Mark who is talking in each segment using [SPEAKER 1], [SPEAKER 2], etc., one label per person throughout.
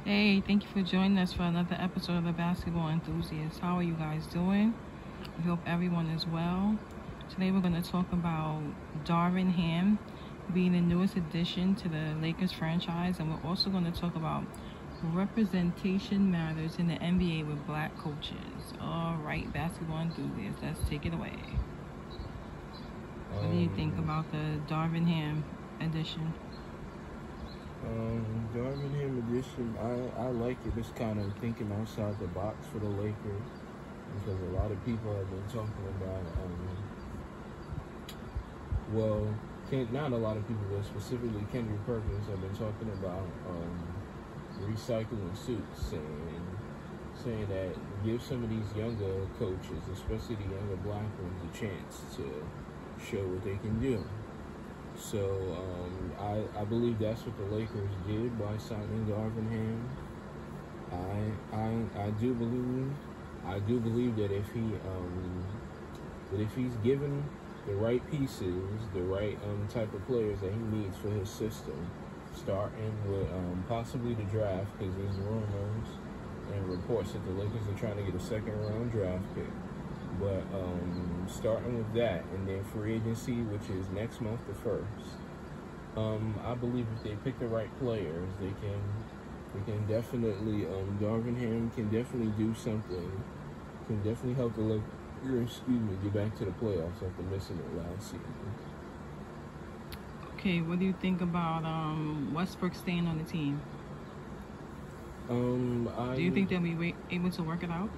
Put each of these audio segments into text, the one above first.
[SPEAKER 1] Hey, thank you for joining us for another episode of the Basketball Enthusiast. How are you guys doing? We hope everyone is well. Today we're going to talk about Darvin Ham being the newest addition to the Lakers franchise, and we're also going to talk about representation matters in the NBA with black coaches. All right, basketball enthusiasts, let's take it away. What do you think about the Darvin Ham addition?
[SPEAKER 2] Darvin Ham edition, I like it. It's kind of thinking outside the box for the Lakers because a lot of people have been talking about, not a lot of people, but specifically Kendrick Perkins have been talking about recycling suits and saying that give some of these younger coaches, especially the younger black ones, a chance to show what they can do. So I believe that's what the Lakers did by signing Darvin Ham. I do believe that if he's given the right pieces, the right type of players that he needs for his system, starting with possibly the draft, because there's rumors and reports that the Lakers are trying to get a second-round draft pick. But starting with that, and then free agency, which is next month the 1st, I believe if they pick the right players, they can definitely, Darvin Ham can definitely do something, can definitely help the Lakers, get back to the playoffs after missing it last season.
[SPEAKER 1] Okay, what do you think about Westbrook staying on the team? Do you think they'll be able to work it out?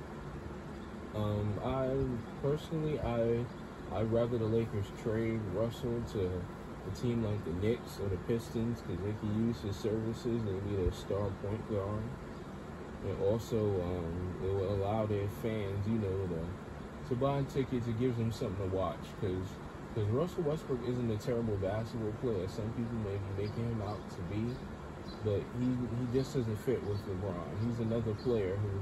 [SPEAKER 2] I'd rather the Lakers trade Russell to a team like the Knicks or the Pistons because they can use his services. They need a star point guard, and also it will allow their fans, to buy tickets. It gives them something to watch because Russell Westbrook isn't a terrible basketball player. Some people may be making him out to be, but he just doesn't fit with LeBron. He's another player who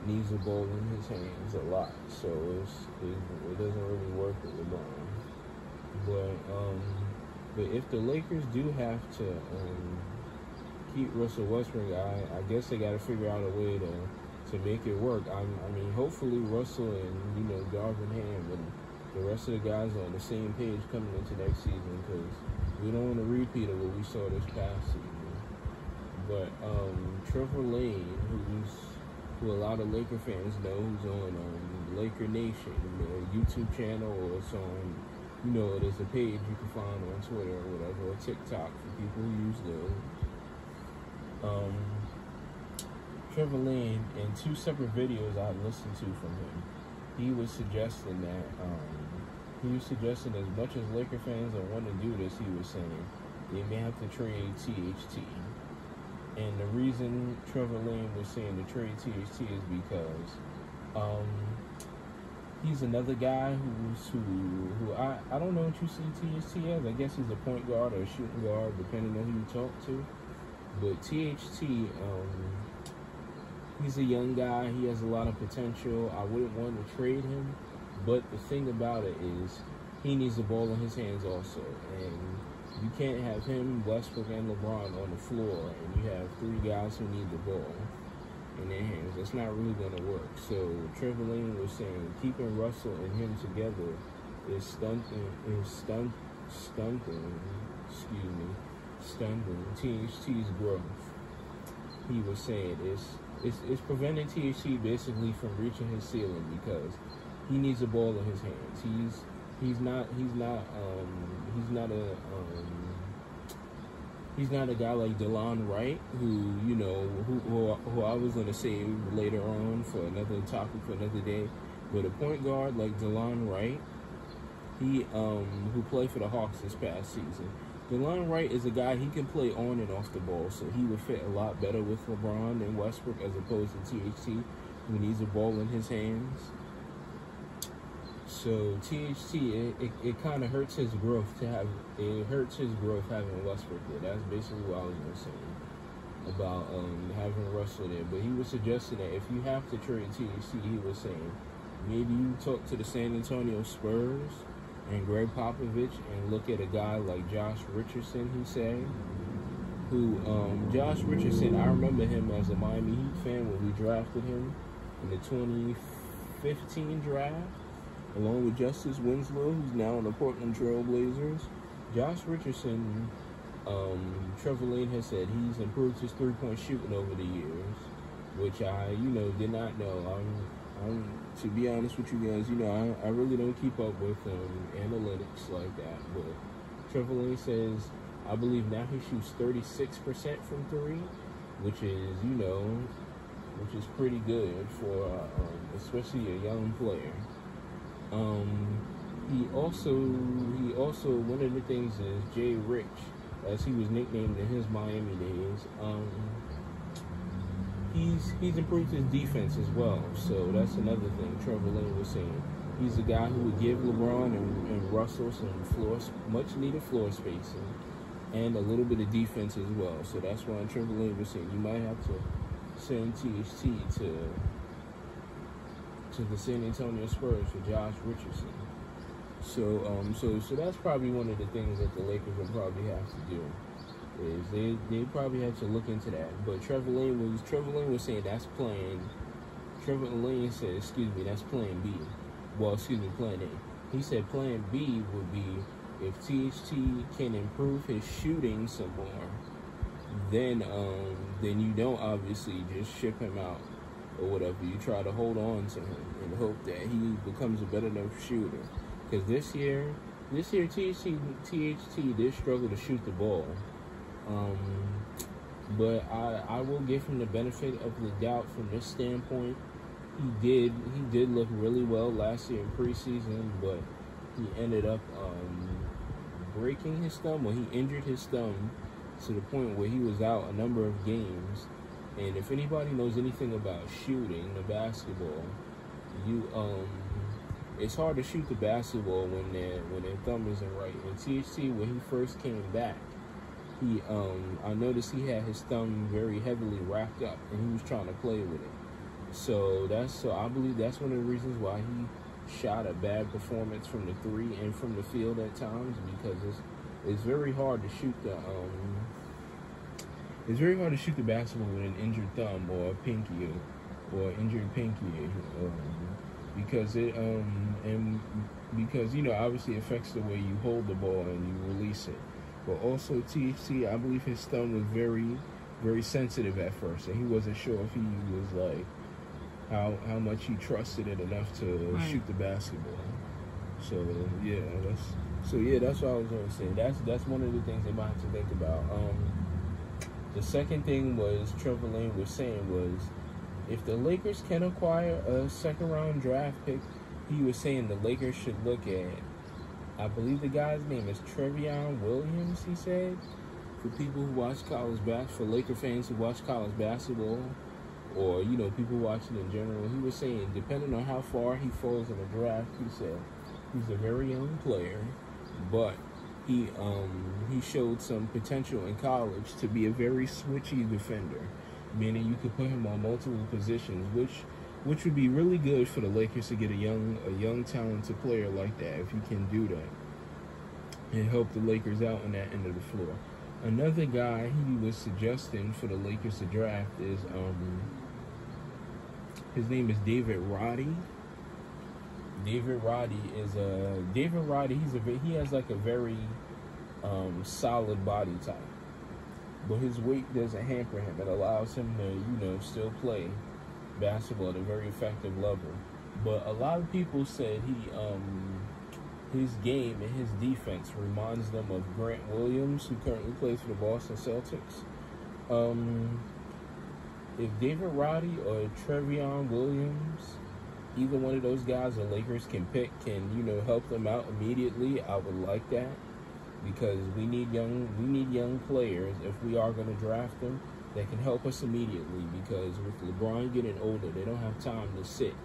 [SPEAKER 2] needs the ball in his hands a lot, so it doesn't really work with LeBron. But if the Lakers do have to keep Russell Westbrook, I guess they got to figure out a way to make it work. I mean, hopefully Russell and Darvin Ham and the rest of the guys are on the same page coming into next season because we don't want a repeat of what we saw this past season. But Trevor Lane, who a lot of Laker fans know, who's on Laker Nation, YouTube channel, or it's on, there's a page you can find on Twitter or whatever, or TikTok for people who use those. Trevor Lane, in 2 separate videos I listened to from him, he was suggesting that, as much as Laker fans don't want to do this, he was saying they may have to trade THT. And the reason Trevor Lane was saying to trade THT is because he's another guy who I don't know what you see THT as. I guess he's a point guard or a shooting guard, depending on who you talk to. But THT, he's a young guy. He has a lot of potential. I wouldn't want to trade him. But the thing about it is he needs the ball in his hands also. And you can't have him, Westbrook, and LeBron on the floor, and you have 3 guys who need the ball in their hands. That's not really going to work. So Trevor Lane was saying keeping Russell and him together is stunting THT's growth. He was saying it's preventing THT basically from reaching his ceiling because he needs the ball in his hands. He's not a guy like DeLon Wright, who I was gonna say later on for another topic for another day. But a point guard like DeLon Wright, who played for the Hawks this past season. DeLon Wright is a guy, he can play on and off the ball, so he would fit a lot better with LeBron and Westbrook as opposed to THT, who needs the ball in his hands. So THT, it kind of hurts his growth having Westbrook there. That's basically what I was going to say about having Russell there. But he was suggesting that if you have to trade THT, he was saying maybe you talk to the San Antonio Spurs and Greg Popovich and look at a guy like Josh Richardson, he said, who Josh Richardson, I remember him as a Miami Heat fan when we drafted him in the 2015 draft, along with Justice Winslow, who's now on the Portland Trail Blazers. Josh Richardson, Trevor Lane has said he's improved his three-point shooting over the years, which I, did not know. I'm to be honest with you guys, I really don't keep up with analytics like that, but Trevor Lane says, I believe now he shoots 36% from three, which is pretty good for especially a young player. He also one of the things is Jay Rich, as he was nicknamed in his Miami days. He's improved his defense as well, so that's another thing Trevor Lane was saying. He's a guy who would give LeBron and Russell some much needed floor spacing and a little bit of defense as well. So that's why Trevor Lane was saying you might have to send THT to the San Antonio Spurs for Josh Richardson. So that's probably one of the things that the Lakers will probably have to do. Is they probably have to look into that. But Trevor Lane was saying that's plan. Trevor Lane said, that's plan B. Well, plan A. He said plan B would be if THT can improve his shooting some more, then you don't obviously just ship him out or whatever. You try to hold on to him and hope that he becomes a better enough shooter. Because this year THT did struggle to shoot the ball. But I will give him the benefit of the doubt from this standpoint. He did look really well last year in preseason, but he ended up breaking his thumb, or he injured his thumb to the point where he was out a number of games. And if anybody knows anything about shooting the basketball, it's hard to shoot the basketball when their thumb isn't right. And THT, when he first came back, I noticed he had his thumb very heavily wrapped up, and he was trying to play with it. So I believe that's one of the reasons why he shot a bad performance from the three and from the field at times, because it's very hard to shoot the basketball with an injured thumb or a pinky or injured pinky, because it obviously affects the way you hold the ball and you release it. But also THT, I believe his thumb was very, very sensitive at first, and he wasn't sure if he was like how much he trusted it enough to shoot the basketball. So that's what I was going to say. That's one of the things they might have to think about. The second thing was Trevor Lane was saying was, if the Lakers can acquire a second-round draft pick, he was saying the Lakers should look at, I believe the guy's name is Trevion Williams, he said, for people who watch for Laker fans who watch college basketball, or, people watching in general. He was saying, depending on how far he falls in the draft, he said, he's a very young player, but he showed some potential in college to be a very switchy defender, meaning you could put him on multiple positions, which would be really good for the Lakers to get a young talented player like that, if he can do that and help the Lakers out on that end of the floor. Another guy he was suggesting for the Lakers to draft is his name is David Roddy. David Roddy, he has like a very solid body type, but his weight doesn't hamper him. It allows him to still play basketball at a very effective level. But a lot of people said his game and his defense reminds them of Grant Williams, who currently plays for the Boston Celtics. If David Roddy or Trevion Williams, either one of those guys the Lakers can pick, can help them out immediately, I would like that, because we need young players if we are going to draft them that can help us immediately, because with LeBron getting older, they don't have time to sit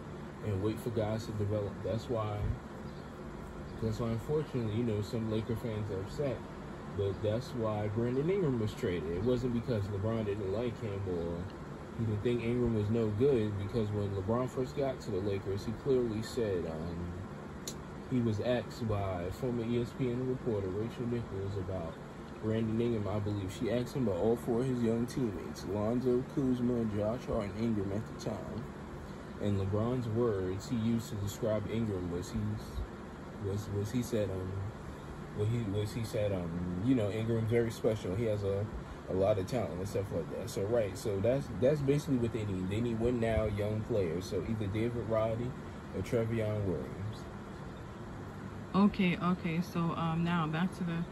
[SPEAKER 2] and wait for guys to develop. That's why unfortunately, some Laker fans are upset, but that's why Brandon Ingram was traded. It wasn't because LeBron didn't like him or he didn't think Ingram was no good, because when LeBron first got to the Lakers, he clearly said he was asked by former ESPN reporter Rachel Nichols about Brandon Ingram, I believe. She asked him about all four of his young teammates, Lonzo, Kuzma, Josh Hart, and Ingram at the time. And LeBron's words he used to describe Ingram was he said you know, Ingram's very special. He has a lot of talent and stuff like that. So so that's basically what they need. They need win now young players. So either David Roddy or Trevion Williams.
[SPEAKER 1] Okay. So now back to the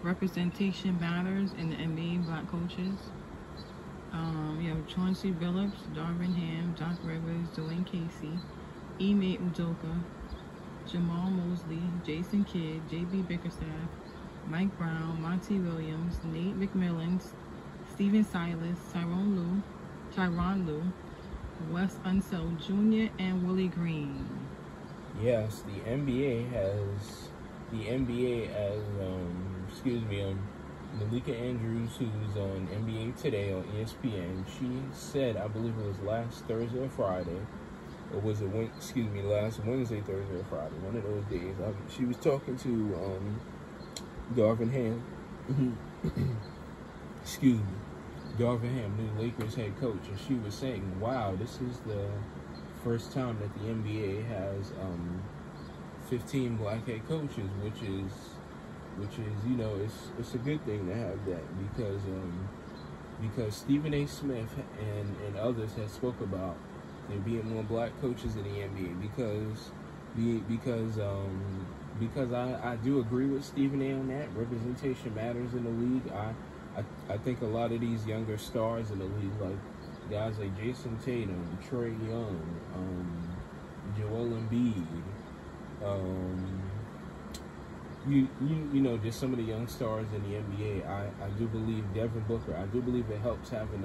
[SPEAKER 1] representation matters in the NBA black coaches. You have Chauncey Billups, Darvin Ham, Doc Rivers, Dwayne Casey, Ime Udoka, Jamal Mosley, Jason Kidd, J.B. Bickerstaff, Mike Brown, Monty Williams, Nate McMillan, Steven Silas, Tyronn Lue, Wes Unseld Jr., and Willie Green.
[SPEAKER 2] Yes, the NBA has Malika Andrews, who's on NBA Today on ESPN. She said, I believe it was last Thursday or Friday, or was it last Wednesday, Thursday or Friday, one of those days. She was talking to Darvin Ham. Darvin Ham, new Lakers head coach, and she was saying, wow, this is the first time that the NBA has 15 black head coaches, which is you know, it's a good thing to have that, because Stephen A. Smith and others have spoke about there being more black coaches in the NBA, because I do agree with Stephen A. on that. Representation matters in the league. I think a lot of these younger stars in the league, like guys like Jason Tatum, Trae Young, Joel Embiid, you know, just some of the young stars in the NBA. I do believe Devin Booker. I do believe it helps having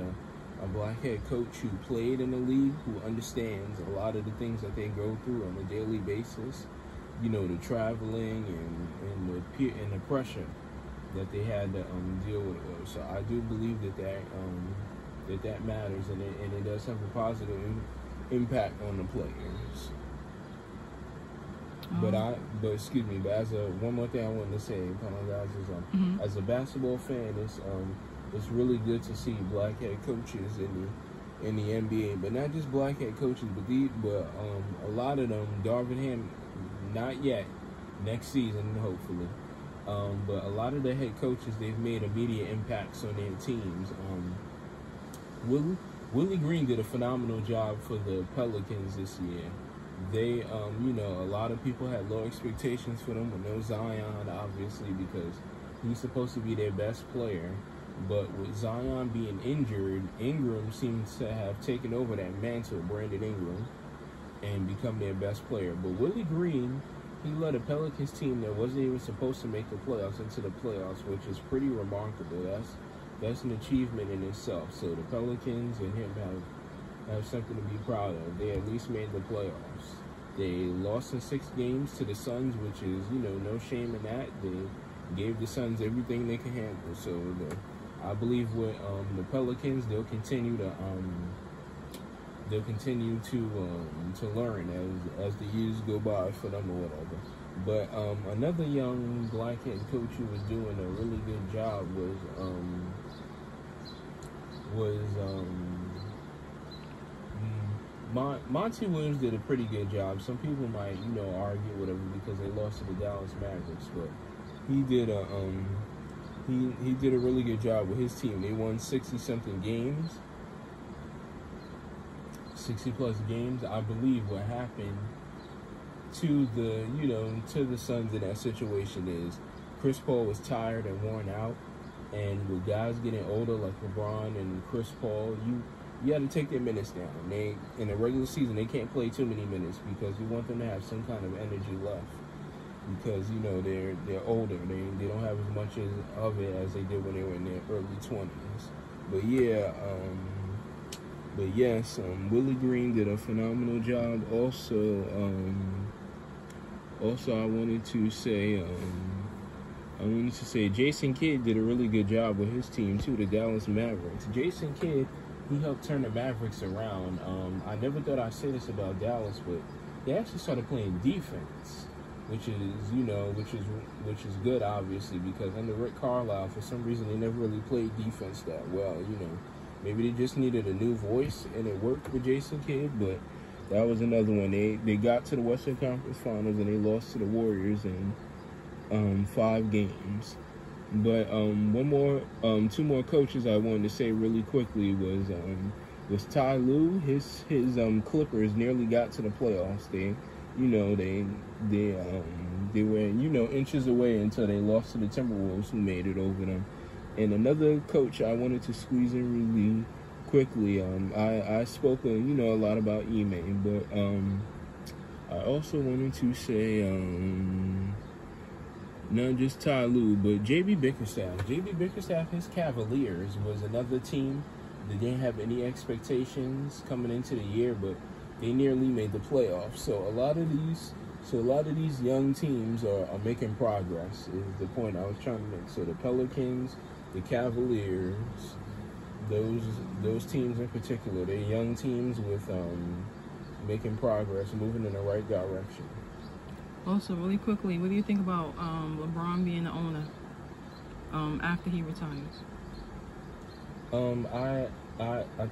[SPEAKER 2] a black head coach who played in the league, who understands a lot of the things that they go through on a daily basis. You know, the traveling and the pressure that they had to deal with. So I do believe that matters, and it does have a positive impact on the players. But as one more thing I wanted to say, apologize, is as a basketball fan, it's really good to see black head coaches in the NBA, but not just black head coaches, but a lot of them. Darvin Ham, not yet, next season hopefully. But a lot of the head coaches, they've made immediate impacts on their teams. Willie Green did a phenomenal job for the Pelicans this year. They, you know, a lot of people had low expectations for them with no Zion, obviously, because he's supposed to be their best player. But with Zion being injured, Ingram seems to have taken over that mantle, Brandon Ingram, and become their best player. But Willie Green, he led a Pelicans team that wasn't even supposed to make the playoffs into the playoffs, which is pretty remarkable. That's an achievement in itself. So the Pelicans and him have something to be proud of. They at least made the playoffs. They lost in 6 games to the Suns, which is, you know, no shame in that. They gave the Suns everything they could handle. So I believe with the Pelicans, they'll continue to learn as the years go by for them or whatever. But another young black head coach who was doing a really good job Monty Williams did a pretty good job. Some people might, you know, argue whatever because they lost to the Dallas Mavericks, but he did a really good job with his team. They won 60-something games. 60-plus games. I believe what happened to the Suns in that situation is Chris Paul was tired and worn out, and with guys getting older like LeBron and Chris Paul, you got to take their minutes down. They, in the regular season, they can't play too many minutes because you want them to have some kind of energy left, because, you know, they're older. They don't have as much of it as they did when they were in their early 20s. But yeah, yes, Willie Green did a phenomenal job. Also, I wanted to say Jason Kidd did a really good job with his team too, the Dallas Mavericks. Jason Kidd, he helped turn the Mavericks around. I never thought I'd say this about Dallas, but they actually started playing defense. which is good, obviously, because under Rick Carlisle, for some reason, they never really played defense that well. Maybe they just needed a new voice, and it worked with Jason Kidd, but that was another one. They got to the Western Conference Finals, and they lost to the Warriors in 5 games. But two more coaches I wanted to say really quickly was Ty Lue. His Clippers nearly got to the playoffs. They were inches away until they lost to the Timberwolves, who made it over them. And another coach I wanted to squeeze in really quickly. I spoke a lot about Ime, but I also wanted to say not just Ty Lue, but JB Bickerstaff. JB Bickerstaff, his Cavaliers was another team that didn't have any expectations coming into the year, but they nearly made the playoffs. So a lot of these young teams are making progress, is the point I was trying to make. So the Pelicans, the Cavaliers, those teams in particular, they're young teams with making progress, moving in the right direction.
[SPEAKER 1] Also, really quickly, what do you think about LeBron being the owner after he retires?
[SPEAKER 2] I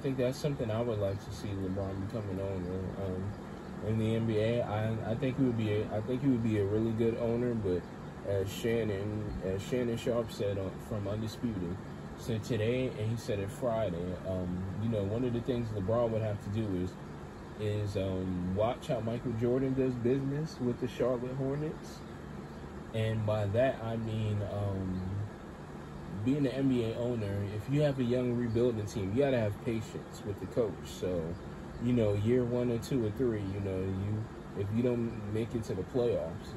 [SPEAKER 2] think that's something I would like to see LeBron become an owner in the NBA. I think he would be a really good owner, but as Shannon Sharp said from Undisputed, said today, and he said it Friday. One of the things LeBron would have to do is watch how Michael Jordan does business with the Charlotte Hornets, and by that I mean being an NBA owner. If you have a young rebuilding team, you gotta have patience with the coach. So, year 1 or 2 or 3, if you don't make it to the playoffs,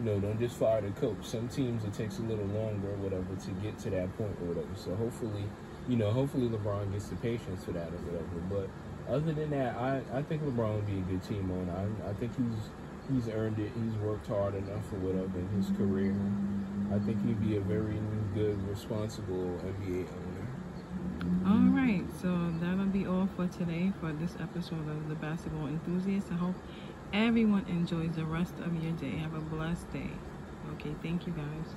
[SPEAKER 2] don't just fire the coach. Some teams it takes a little longer or whatever to get to that point or whatever. So hopefully LeBron gets the patience for that or whatever. But other than that, I think LeBron would be a good team owner. I think he's earned it. He's worked hard enough or whatever in his career. I think he'd be a very good, responsible NBA owner.
[SPEAKER 1] All right, so that'll be all for today for this episode of The Basketball Enthusiast. I hope everyone enjoys the rest of your day. Have a blessed day. Okay, thank you guys.